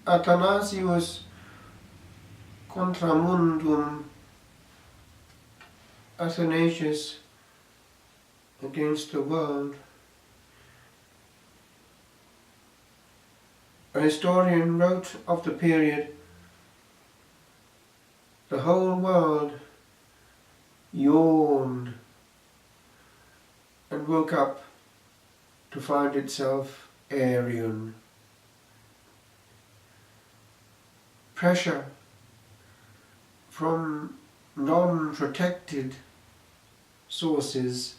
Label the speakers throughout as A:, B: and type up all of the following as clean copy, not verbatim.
A: Athanasius contra mundum, Athanasius against the world. A historian wrote of the period, the whole world yawned and woke up to find itself Aryan. Pressure from non-protected sources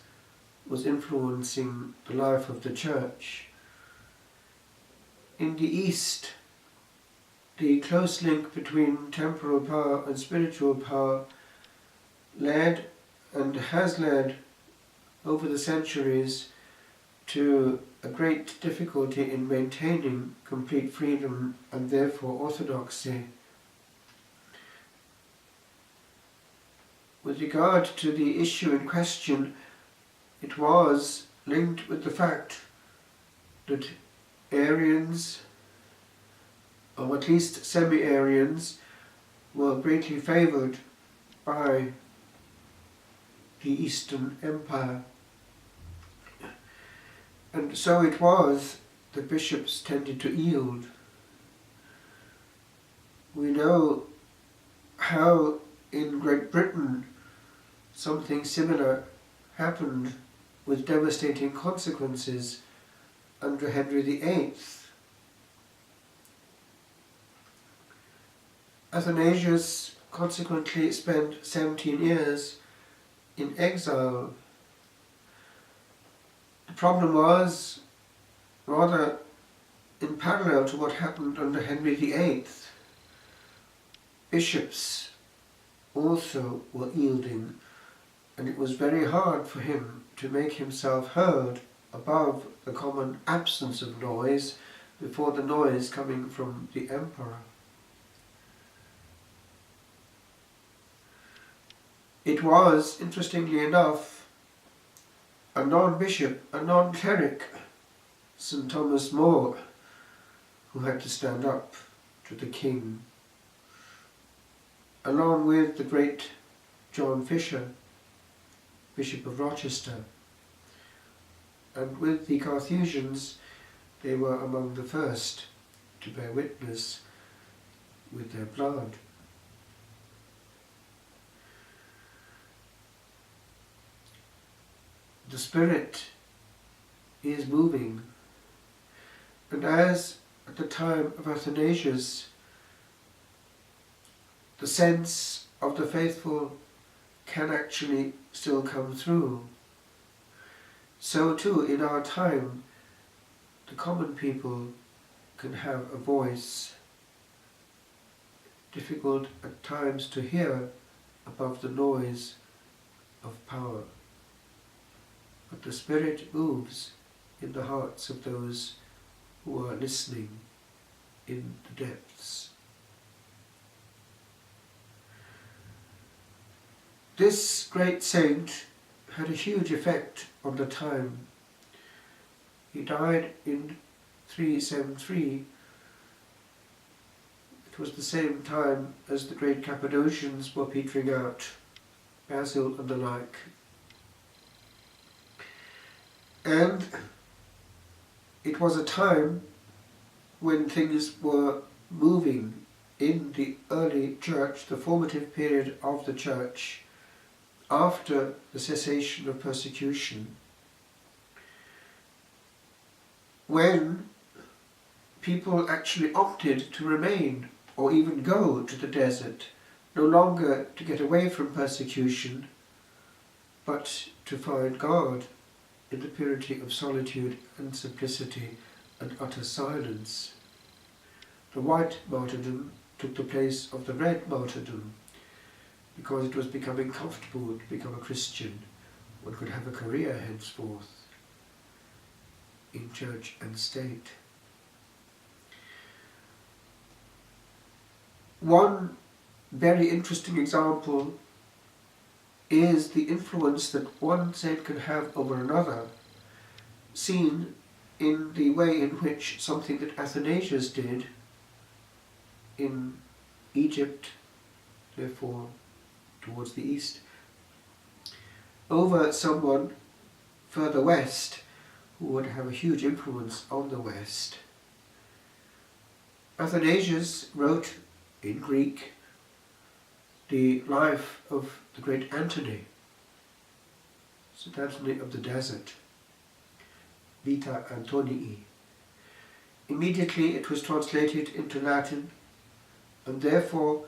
A: was influencing the life of the Church. In the East, the close link between temporal power and spiritual power led and has led over the centuries to a great difficulty in maintaining complete freedom and therefore orthodoxy. With regard to the issue in question, it was linked with the fact that Arians, or at least semi-Arians, were greatly favoured by the Eastern Empire. And so it was that bishops tended to yield. We know how in Great Britain something similar happened with devastating consequences under Henry VIII. Athanasius consequently spent 17 years in exile. The problem was rather in parallel to what happened under Henry VIII. Bishops also were yielding, and it was very hard for him to make himself heard above the common absence of noise before the noise coming from the emperor. It was, interestingly enough, a non-bishop, a non-cleric, St. Thomas More, who had to stand up to the king, along with the great John Fisher, Bishop of Rochester. And with the Carthusians, they were among the first to bear witness with their blood. The Spirit is moving, and as at the time of Athanasius, the sense of the faithful can actually still come through, so too in our time the common people can have a voice, difficult at times to hear above the noise of power. But the Spirit moves in the hearts of those who are listening in the depths. This great saint had a huge effect on the time. He died in 373. It was the same time as the great Cappadocians were petering out, Basil and the like. And it was a time when things were moving in the early church, the formative period of the church, after the cessation of persecution, when people actually opted to remain or even go to the desert, no longer to get away from persecution, but to find God in the purity of solitude and simplicity and utter silence. The white martyrdom took the place of the red martyrdom, because it was becoming comfortable to become a Christian. One could have a career henceforth in church and state. One very interesting example is the influence that one saint can have over another, seen in the way in which something that Athanasius did in Egypt, therefore towards the east, over someone further west who would have a huge influence on the west. Athanasius wrote in Greek the life of the great Antony, St. Anthony of the Desert, Vita Antonii. Immediately it was translated into Latin, and therefore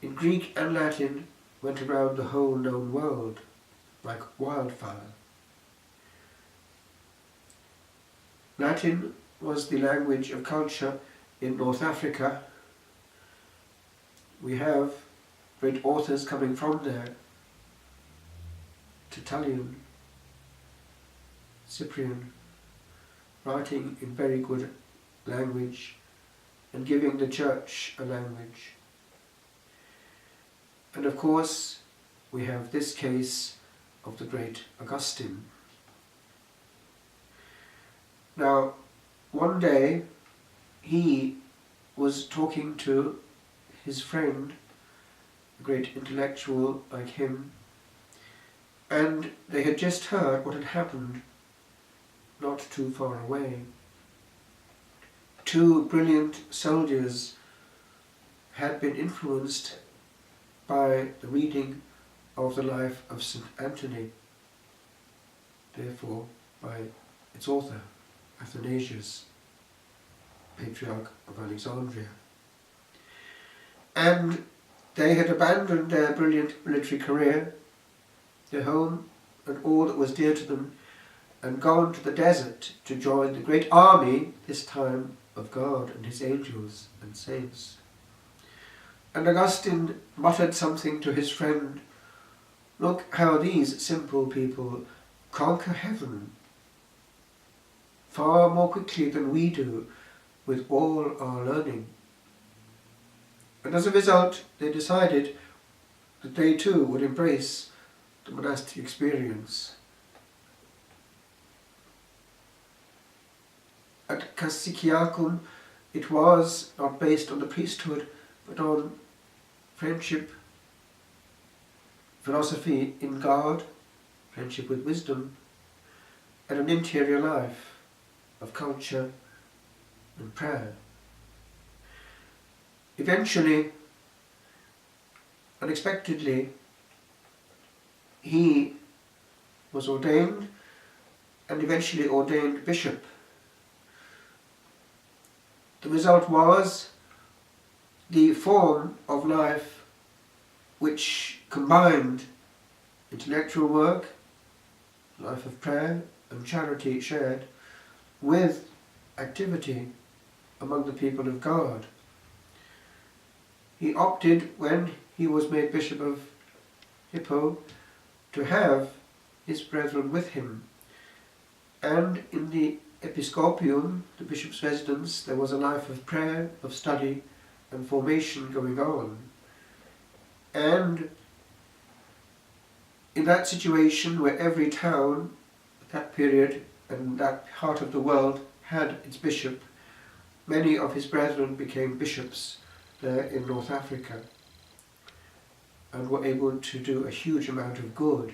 A: in Greek and Latin went around the whole known world like wildfire. Latin was the language of culture in North Africa. We have great authors coming from there: Tertullian, Cyprian, writing in very good language and giving the church a language. And of course we have this case of the great Augustine. Now, one day he was talking to his friend, a great intellectual like him, and they had just heard what had happened not too far away. Two brilliant soldiers had been influenced by the reading of the life of St. Anthony, therefore by its author, Athanasius, Patriarch of Alexandria. And they had abandoned their brilliant military career, their home and all that was dear to them, and gone to the desert to join the great army, this time of God and his angels and saints. And Augustine muttered something to his friend: "Look how these simple people conquer heaven far more quickly than we do with all our learning." And as a result, they decided that they too would embrace the monastic experience. At Cassiciacum, it was not based on the priesthood, but on friendship, philosophy in God, friendship with wisdom, and an interior life of culture and prayer. Eventually, unexpectedly, he was ordained and eventually ordained bishop. The result was the form of life which combined intellectual work, life of prayer and charity shared, with activity among the people of God. He opted, when he was made Bishop of Hippo, to have his brethren with him. And in the Episcopium, the bishop's residence, there was a life of prayer, of study and formation going on. And in that situation, where every town at that period and that part of the world had its bishop, many of his brethren became bishops there in North Africa and were able to do a huge amount of good,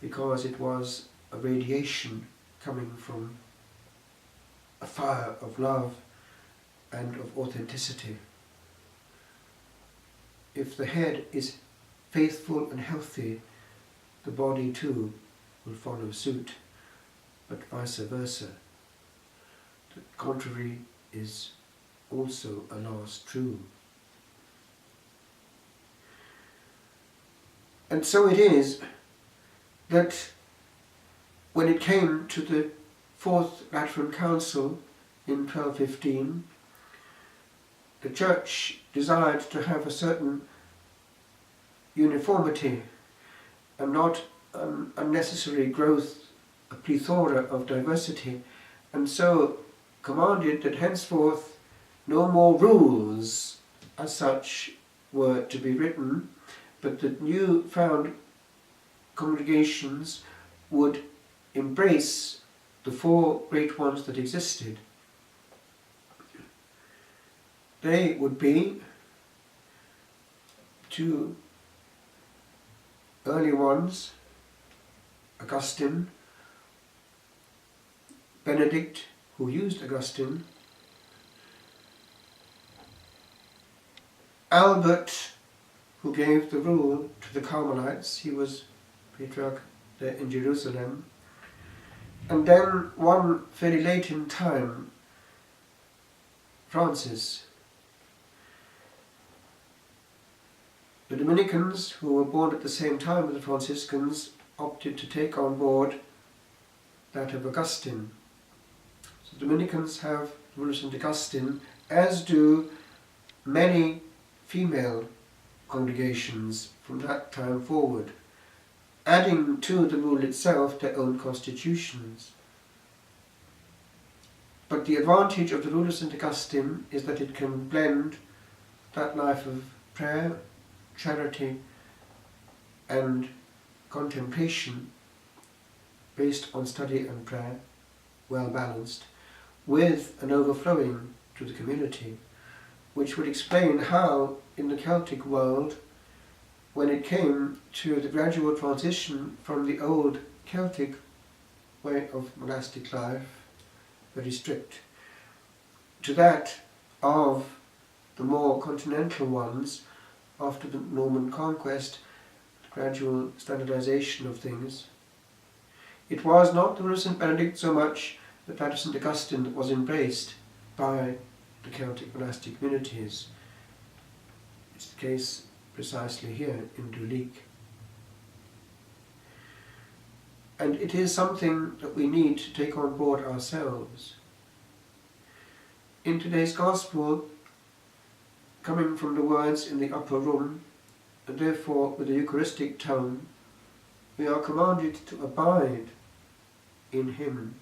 A: because it was a radiation coming from a fire of love and of authenticity. If the head is faithful and healthy, the body too will follow suit, but vice versa. The contrary is also alas true. And so it is that when it came to the Fourth Lateran Council in 1215, the Church desired to have a certain uniformity and not an unnecessary growth, a plethora of diversity, and so commanded that henceforth no more rules as such were to be written, but that new found congregations would embrace the four great ones that existed. They would be two early ones, Augustine, Benedict, who used Augustine, Albert, who gave the rule to the Carmelites, he was patriarch there in Jerusalem, and then one fairly late in time, Francis. The Dominicans, who were born at the same time as the Franciscans, opted to take on board that of Augustine. So the Dominicans have the rule of St. Augustine, as do many female congregations from that time forward, adding to the rule itself their own constitutions. But the advantage of the rule of St. Augustine is that it can blend that life of prayer, charity and contemplation based on study and prayer, well balanced, with an overflowing to the community, which would explain how in the Celtic world, when it came to the gradual transition from the old Celtic way of monastic life, very strict, to that of the more continental ones after the Norman conquest, the gradual standardization of things, it was not the rule of St. Benedict so much that that of St. Augustine that was embraced by the Celtic monastic communities. It's the case precisely here in Duleek. And it is something that we need to take on board ourselves. In today's Gospel, coming from the words in the upper room, and therefore with a Eucharistic tone, we are commanded to abide in Him.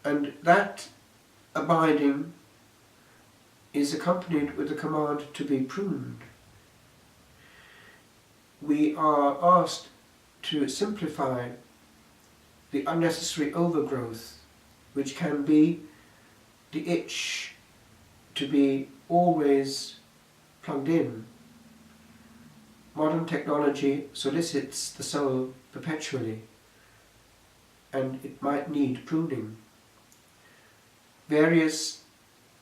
A: And that abiding is accompanied with the command to be pruned. We are asked to simplify the unnecessary overgrowth, which can be the itch to be always plugged in. Modern technology solicits the soul perpetually, and it might need pruning. Various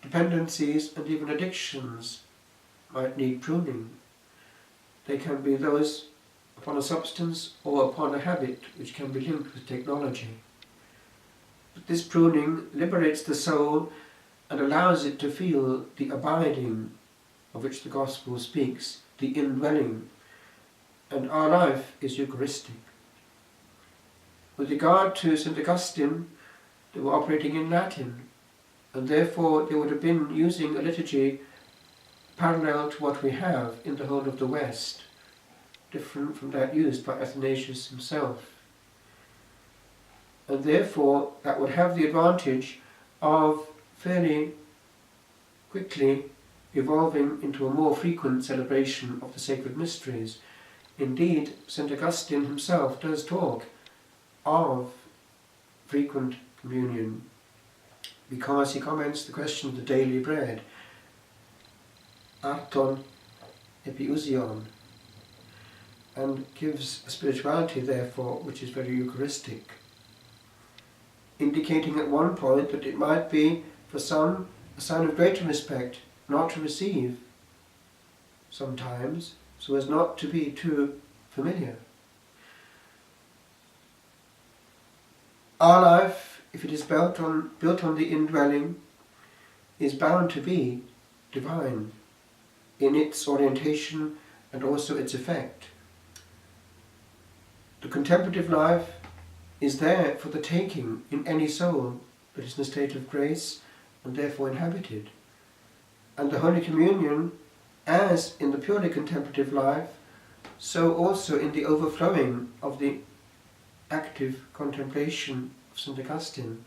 A: dependencies and even addictions might need pruning. They can be those upon a substance or upon a habit which can be linked with technology. But this pruning liberates the soul and allows it to feel the abiding of which the Gospel speaks, the indwelling, and our life is Eucharistic. With regard to St. Augustine, they were operating in Latin, and therefore they would have been using a liturgy parallel to what we have in the whole of the West, different from that used by Athanasius himself. And therefore that would have the advantage of fairly quickly evolving into a more frequent celebration of the sacred mysteries. Indeed, St. Augustine himself does talk of frequent communion, because he comments the question of the daily bread, arton epiousion, and gives a spirituality, therefore, which is very Eucharistic, indicating at one point that it might be, for some, a sign of greater respect not to receive sometimes, so as not to be too familiar. Our life, if it is built on the indwelling, is bound to be divine in its orientation and also its effect. The contemplative life is there for the taking in any soul that is in a state of grace and therefore inhabited. And the Holy Communion, as in the purely contemplative life, so also in the overflowing of the active contemplation of St. Augustine,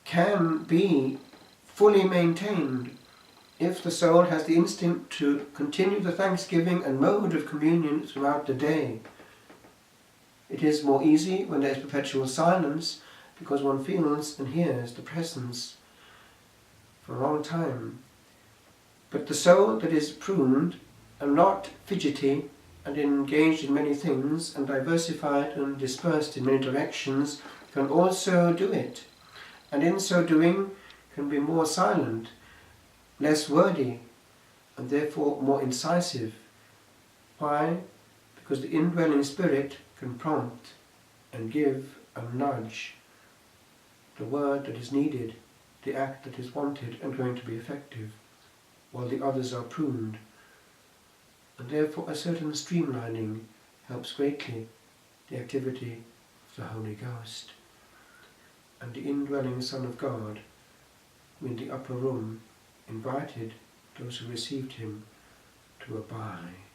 A: can be fully maintained if the soul has the instinct to continue the thanksgiving and mode of communion throughout the day. It is more easy when there is perpetual silence, because one feels and hears the presence for a long time. But the soul that is pruned and not fidgety and engaged in many things and diversified and dispersed in many directions can also do it, and in so doing can be more silent, less wordy, and therefore more incisive. Why? Because the indwelling spirit can prompt and give and nudge the word that is needed, the act that is wanted and going to be effective, while the others are pruned. And therefore a certain streamlining helps greatly the activity of the Holy Ghost. And the indwelling Son of God, who in the upper room invited those who received him to abide.